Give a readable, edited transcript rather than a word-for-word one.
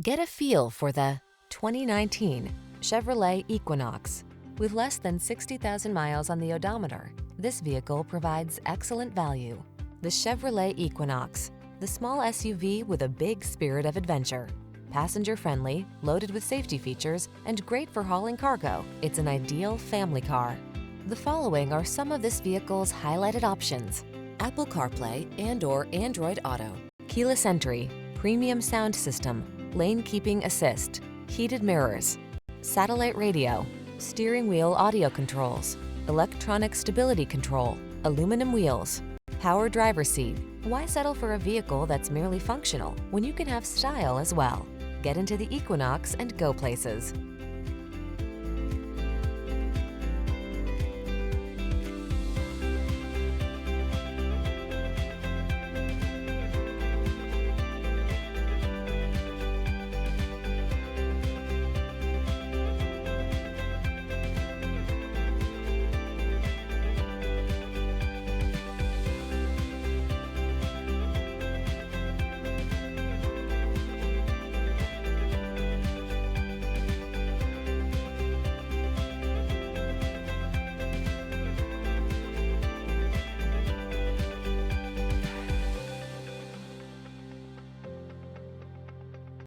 Get a feel for the 2019 Chevrolet Equinox. With less than 60,000 miles on the odometer, this vehicle provides excellent value. The Chevrolet Equinox, the small SUV with a big spirit of adventure. Passenger-friendly, loaded with safety features, and great for hauling cargo, it's an ideal family car. The following are some of this vehicle's highlighted options: Apple CarPlay and/or Android Auto, keyless entry, premium sound system, lane keeping assist, heated mirrors, satellite radio, steering wheel audio controls, electronic stability control, aluminum wheels, power driver's seat. Why settle for a vehicle that's merely functional when you can have style as well? Get into the Equinox and go places.